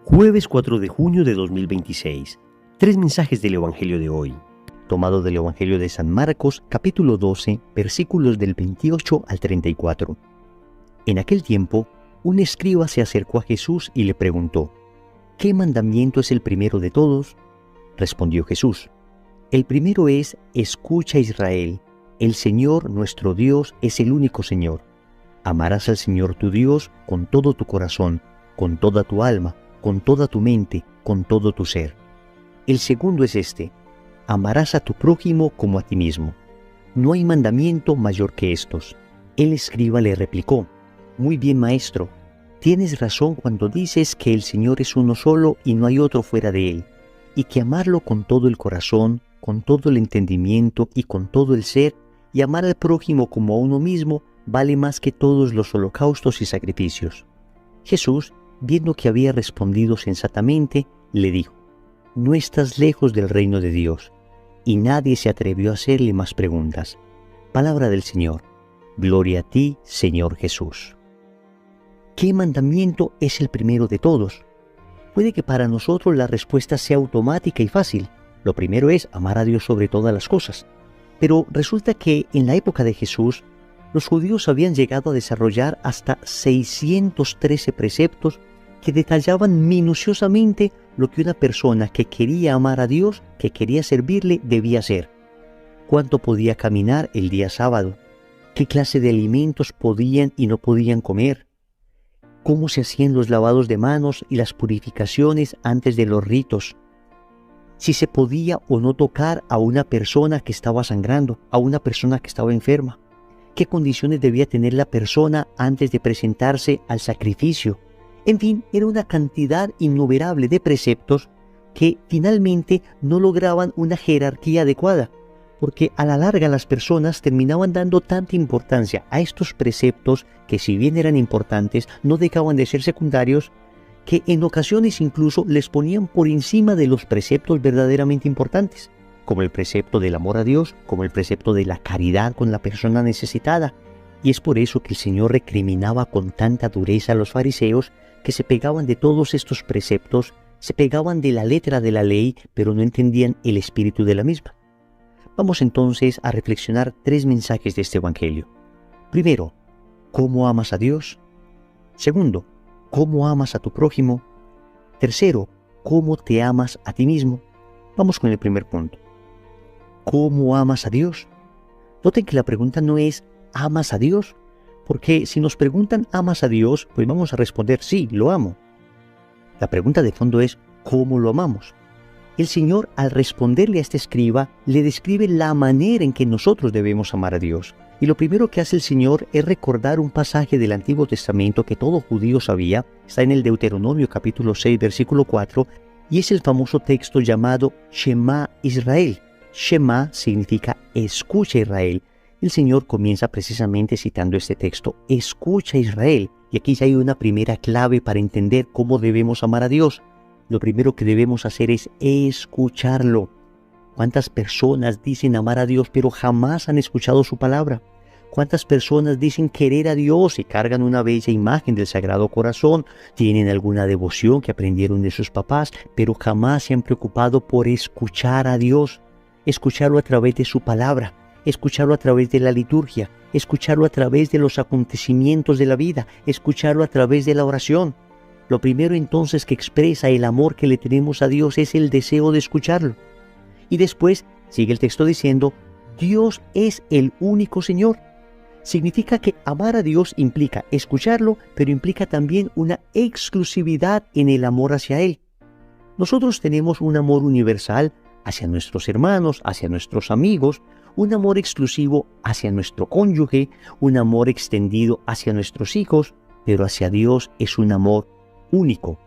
Jueves 4 de junio de 2026. Tres mensajes del Evangelio de hoy. Tomado del Evangelio de San Marcos, capítulo 12, versículos del 28 al 34. En aquel tiempo, un escriba se acercó a Jesús y le preguntó: ¿qué mandamiento es el primero de todos? Respondió Jesús: el primero es: escucha, Israel, el Señor nuestro Dios es el único Señor. Amarás al Señor tu Dios con todo tu corazón, con toda tu alma, con toda tu mente, con todo tu ser. El segundo es este: amarás a tu prójimo como a ti mismo. No hay mandamiento mayor que estos. El escriba le replicó: muy bien, maestro, tienes razón cuando dices que el Señor es uno solo y no hay otro fuera de él, y que amarlo con todo el corazón, con todo el entendimiento y con todo el ser, y amar al prójimo como a uno mismo, vale más que todos los holocaustos y sacrificios. Jesús, viendo que había respondido sensatamente, le dijo: no estás lejos del reino de Dios. Y nadie se atrevió a hacerle más preguntas. Palabra del Señor. Gloria a ti, Señor Jesús. ¿Qué mandamiento es el primero de todos? Puede que para nosotros la respuesta sea automática y fácil. Lo primero es amar a Dios sobre todas las cosas. Pero resulta que en la época de Jesús, los judíos habían llegado a desarrollar hasta 613 preceptos que detallaban minuciosamente lo que una persona que quería amar a Dios, que quería servirle, debía hacer. Cuánto podía caminar el día sábado, qué clase de alimentos podían y no podían comer, cómo se hacían los lavados de manos y las purificaciones antes de los ritos, si se podía o no tocar a una persona que estaba sangrando, a una persona que estaba enferma, qué condiciones debía tener la persona antes de presentarse al sacrificio. En fin, era una cantidad innumerable de preceptos que finalmente no lograban una jerarquía adecuada, porque a la larga las personas terminaban dando tanta importancia a estos preceptos que, si bien eran importantes, no dejaban de ser secundarios, que en ocasiones incluso les ponían por encima de los preceptos verdaderamente importantes, como el precepto del amor a Dios, como el precepto de la caridad con la persona necesitada. Y es por eso que el Señor recriminaba con tanta dureza a los fariseos, que se pegaban de todos estos preceptos, se pegaban de la letra de la ley, pero no entendían el espíritu de la misma. Vamos entonces a reflexionar tres mensajes de este Evangelio. Primero, ¿cómo amas a Dios? Segundo, ¿cómo amas a tu prójimo? Tercero, ¿cómo te amas a ti mismo? Vamos con el primer punto. ¿Cómo amas a Dios? Noten que la pregunta no es ¿amas a Dios? Porque si nos preguntan ¿amas a Dios? Pues vamos a responder sí, lo amo. La pregunta de fondo es ¿cómo lo amamos? El Señor, al responderle a este escriba, le describe la manera en que nosotros debemos amar a Dios. Y lo primero que hace el Señor es recordar un pasaje del Antiguo Testamento que todo judío sabía. Está en el Deuteronomio capítulo 6, versículo 4, y es el famoso texto llamado Shema Israel. Shema significa escucha, Israel. El Señor comienza precisamente citando este texto: escucha, Israel. Y aquí ya hay una primera clave para entender cómo debemos amar a Dios. Lo primero que debemos hacer es escucharlo. ¿Cuántas personas dicen amar a Dios pero jamás han escuchado su palabra? ¿Cuántas personas dicen querer a Dios y cargan una bella imagen del Sagrado Corazón, tienen alguna devoción que aprendieron de sus papás, pero jamás se han preocupado por escuchar a Dios, escucharlo a través de su palabra, escucharlo a través de la liturgia, escucharlo a través de los acontecimientos de la vida, escucharlo a través de la oración? Lo primero entonces que expresa el amor que le tenemos a Dios es el deseo de escucharlo. Y después sigue el texto diciendo: Dios es el único Señor. Significa que amar a Dios implica escucharlo, pero implica también una exclusividad en el amor hacia Él. Nosotros tenemos un amor universal hacia nuestros hermanos, hacia nuestros amigos, un amor exclusivo hacia nuestro cónyuge, un amor extendido hacia nuestros hijos, pero hacia Dios es un amor único.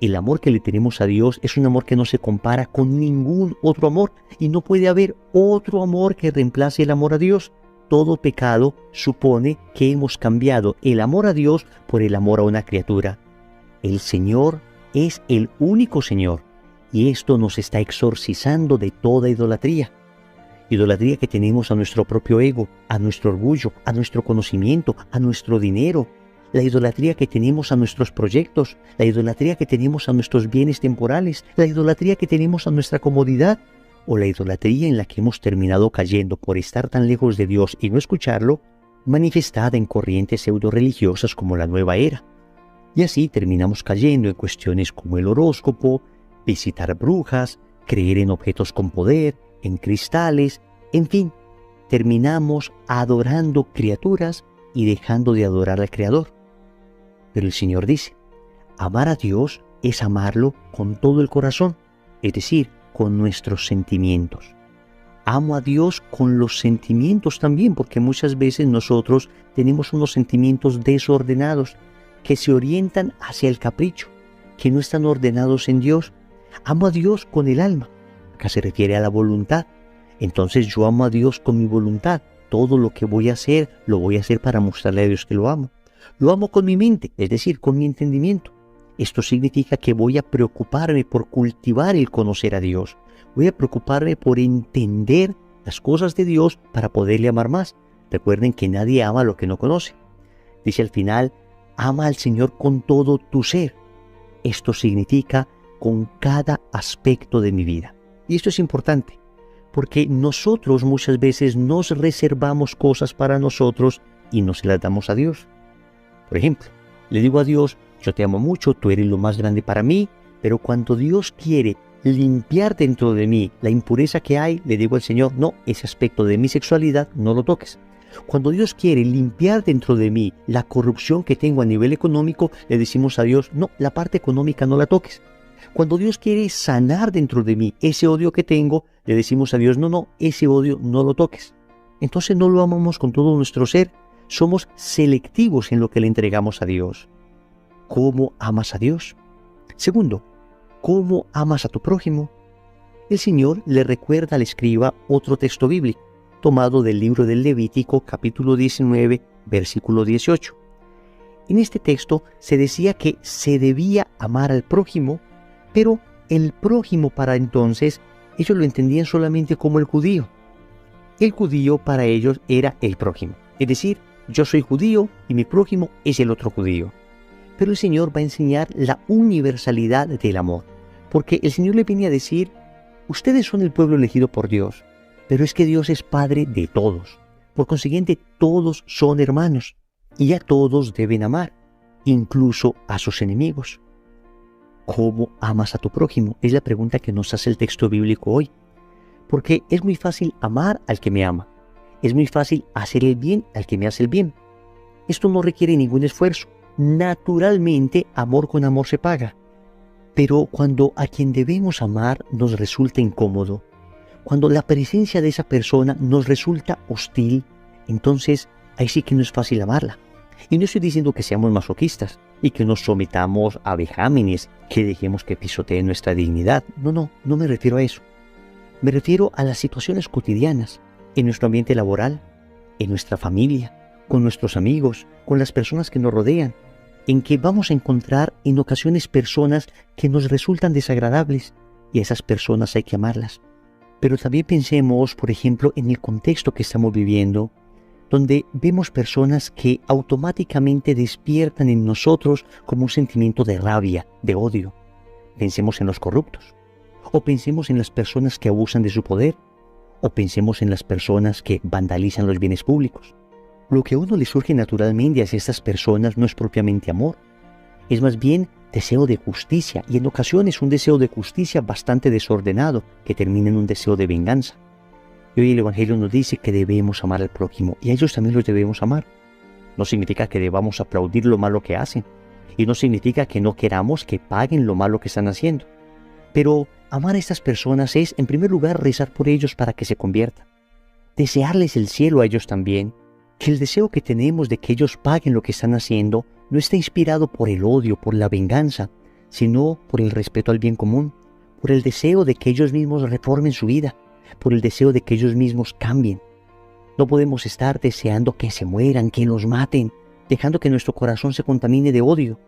El amor que le tenemos a Dios es un amor que no se compara con ningún otro amor, y no puede haber otro amor que reemplace el amor a Dios. Todo pecado supone que hemos cambiado el amor a Dios por el amor a una criatura. El Señor es el único Señor, y esto nos está exorcizando de toda idolatría. Idolatría que tenemos a nuestro propio ego, a nuestro orgullo, a nuestro conocimiento, a nuestro dinero, la idolatría que tenemos a nuestros proyectos, la idolatría que tenemos a nuestros bienes temporales, la idolatría que tenemos a nuestra comodidad, o la idolatría en la que hemos terminado cayendo por estar tan lejos de Dios y no escucharlo, manifestada en corrientes pseudo-religiosas como la Nueva Era. Y así terminamos cayendo en cuestiones como el horóscopo, visitar brujas, creer en objetos con poder, en cristales, en fin, terminamos adorando criaturas y dejando de adorar al Creador. Pero el Señor dice, amar a Dios es amarlo con todo el corazón, es decir, con nuestros sentimientos. Amo a Dios con los sentimientos también, porque muchas veces nosotros tenemos unos sentimientos desordenados que se orientan hacia el capricho, que no están ordenados en Dios. Amo a Dios con el alma. Acá se refiere a la voluntad. Entonces yo amo a Dios con mi voluntad. Todo lo que voy a hacer, lo voy a hacer para mostrarle a Dios que lo amo. Lo amo con mi mente, es decir, con mi entendimiento. Esto significa que voy a preocuparme por cultivar el conocer a Dios. Voy a preocuparme por entender las cosas de Dios para poderle amar más. Recuerden que nadie ama lo que no conoce. Dice al final, ama al Señor con todo tu ser. Esto significa con cada aspecto de mi vida. Y esto es importante, porque nosotros muchas veces nos reservamos cosas para nosotros y no se las damos a Dios. Por ejemplo, le digo a Dios, yo te amo mucho, tú eres lo más grande para mí, pero cuando Dios quiere limpiar dentro de mí la impureza que hay, le digo al Señor, no, ese aspecto de mi sexualidad no lo toques. Cuando Dios quiere limpiar dentro de mí la corrupción que tengo a nivel económico, le decimos a Dios, no, la parte económica no la toques. Cuando Dios quiere sanar dentro de mí ese odio que tengo, le decimos a Dios, no, no, ese odio no lo toques. Entonces no lo amamos con todo nuestro ser, somos selectivos en lo que le entregamos a Dios. ¿Cómo amas a Dios? Segundo, ¿cómo amas a tu prójimo? El Señor le recuerda al escriba otro texto bíblico, tomado del libro del Levítico, capítulo 19, versículo 18. En este texto se decía que se debía amar al prójimo, pero el prójimo para entonces, ellos lo entendían solamente como el judío. El judío para ellos era el prójimo, es decir, yo soy judío y mi prójimo es el otro judío. Pero el Señor va a enseñar la universalidad del amor, porque el Señor le viene a decir, ustedes son el pueblo elegido por Dios, pero es que Dios es Padre de todos. Por consiguiente, todos son hermanos y a todos deben amar, incluso a sus enemigos. ¿Cómo amas a tu prójimo? Es la pregunta que nos hace el texto bíblico hoy. Porque es muy fácil amar al que me ama. Es muy fácil hacer el bien al que me hace el bien. Esto no requiere ningún esfuerzo. Naturalmente, amor con amor se paga. Pero cuando a quien debemos amar nos resulta incómodo, cuando la presencia de esa persona nos resulta hostil, entonces ahí sí que no es fácil amarla. Y no estoy diciendo que seamos masoquistas y que nos sometamos a vejámenes, que dejemos que pisoteen nuestra dignidad. No me refiero a eso. Me refiero a las situaciones cotidianas, en nuestro ambiente laboral, en nuestra familia, con nuestros amigos, con las personas que nos rodean, en que vamos a encontrar en ocasiones personas que nos resultan desagradables y a esas personas hay que amarlas. Pero también pensemos, por ejemplo, en el contexto que estamos viviendo, donde vemos personas que automáticamente despiertan en nosotros como un sentimiento de rabia, de odio. Pensemos en los corruptos, o pensemos en las personas que abusan de su poder, o pensemos en las personas que vandalizan los bienes públicos. Lo que a uno le surge naturalmente hacia estas personas no es propiamente amor, es más bien deseo de justicia, y en ocasiones un deseo de justicia bastante desordenado que termina en un deseo de venganza. Y hoy el Evangelio nos dice que debemos amar al prójimo, y a ellos también los debemos amar. No significa que debamos aplaudir lo malo que hacen, y no significa que no queramos que paguen lo malo que están haciendo. Pero amar a estas personas es, en primer lugar, rezar por ellos para que se conviertan. Desearles el cielo a ellos también, que el deseo que tenemos de que ellos paguen lo que están haciendo no está inspirado por el odio, por la venganza, sino por el respeto al bien común, por el deseo de que ellos mismos reformen su vida, por el deseo de que ellos mismos cambien. No podemos estar deseando que se mueran, que los maten, dejando que nuestro corazón se contamine de odio.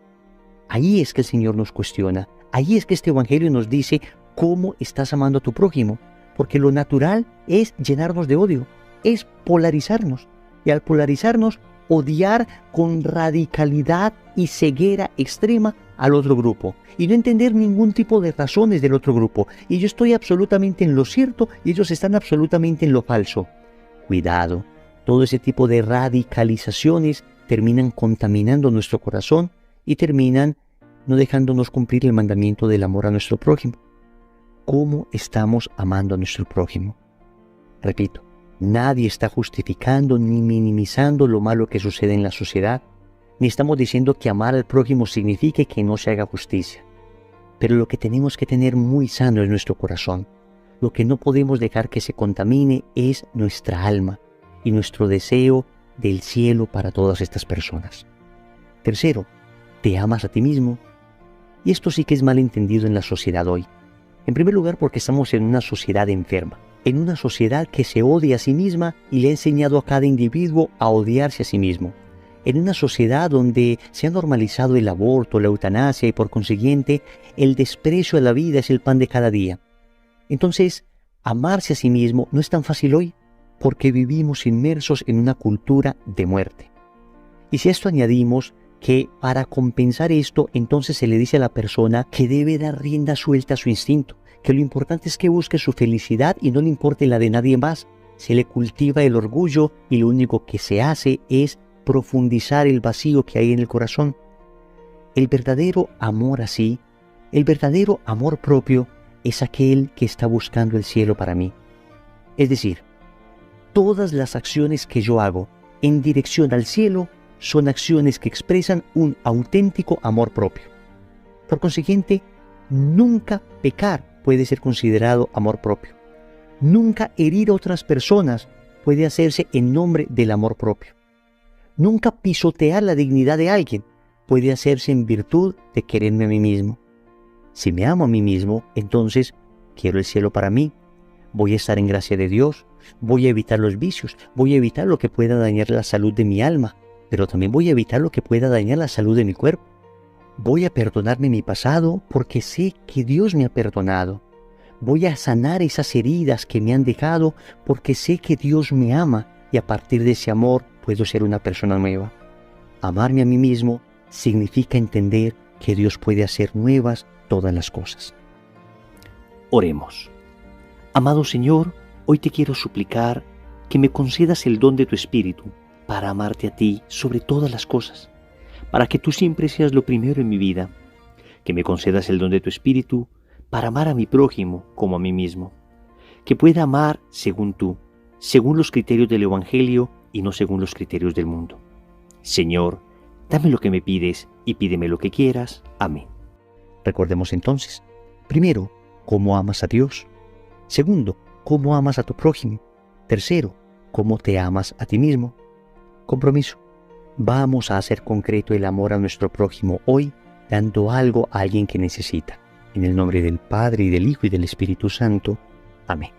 Ahí es que el Señor nos cuestiona, ahí es que este Evangelio nos dice cómo estás amando a tu prójimo, porque lo natural es llenarnos de odio, es polarizarnos, y al polarizarnos odiar con radicalidad y ceguera extrema al otro grupo y no entender ningún tipo de razones del otro grupo. Y yo estoy absolutamente en lo cierto y ellos están absolutamente en lo falso. Cuidado, todo ese tipo de radicalizaciones terminan contaminando nuestro corazón y terminan no dejándonos cumplir el mandamiento del amor a nuestro prójimo. ¿Cómo estamos amando a nuestro prójimo? Repito, nadie está justificando ni minimizando lo malo que sucede en la sociedad, ni estamos diciendo que amar al prójimo signifique que no se haga justicia. Pero lo que tenemos que tener muy sano es nuestro corazón. Lo que no podemos dejar que se contamine es nuestra alma y nuestro deseo del cielo para todas estas personas. Tercero, ¿te amas a ti mismo? Y esto sí que es mal entendido en la sociedad hoy. En primer lugar, porque estamos en una sociedad enferma, en una sociedad que se odia a sí misma y le ha enseñado a cada individuo a odiarse a sí mismo. En una sociedad donde se ha normalizado el aborto, la eutanasia y por consiguiente el desprecio a la vida es el pan de cada día. Entonces, amarse a sí mismo no es tan fácil hoy porque vivimos inmersos en una cultura de muerte. Y si a esto añadimos que para compensar esto, entonces se le dice a la persona que debe dar rienda suelta a su instinto, que lo importante es que busque su felicidad y no le importe la de nadie más. Se le cultiva el orgullo y lo único que se hace es profundizar el vacío que hay en el corazón. El verdadero amor así, el verdadero amor propio, es aquel que está buscando el cielo para mí. Es decir, todas las acciones que yo hago en dirección al cielo son acciones que expresan un auténtico amor propio. Por consiguiente, nunca pecar puede ser considerado amor propio. Nunca herir a otras personas puede hacerse en nombre del amor propio. Nunca pisotear la dignidad de alguien puede hacerse en virtud de quererme a mí mismo. Si me amo a mí mismo, entonces quiero el cielo para mí. Voy a estar en gracia de Dios, voy a evitar los vicios, voy a evitar lo que pueda dañar la salud de mi alma, pero también voy a evitar lo que pueda dañar la salud de mi cuerpo. Voy a perdonarme mi pasado porque sé que Dios me ha perdonado. Voy a sanar esas heridas que me han dejado porque sé que Dios me ama y a partir de ese amor puedo ser una persona nueva. Amarme a mí mismo significa entender que Dios puede hacer nuevas todas las cosas. Oremos. Amado Señor, hoy te quiero suplicar que me concedas el don de tu Espíritu para amarte a ti sobre todas las cosas, para que tú siempre seas lo primero en mi vida, que me concedas el don de tu Espíritu para amar a mi prójimo como a mí mismo, que pueda amar según tú, según los criterios del Evangelio y no según los criterios del mundo. Señor, dame lo que me pides y pídeme lo que quieras. Amén. Recordemos entonces, primero, cómo amas a Dios. Segundo, cómo amas a tu prójimo. Tercero, cómo te amas a ti mismo. Compromiso. Vamos a hacer concreto el amor a nuestro prójimo hoy, dando algo a alguien que necesita. En el nombre del Padre, y del Hijo, y del Espíritu Santo. Amén.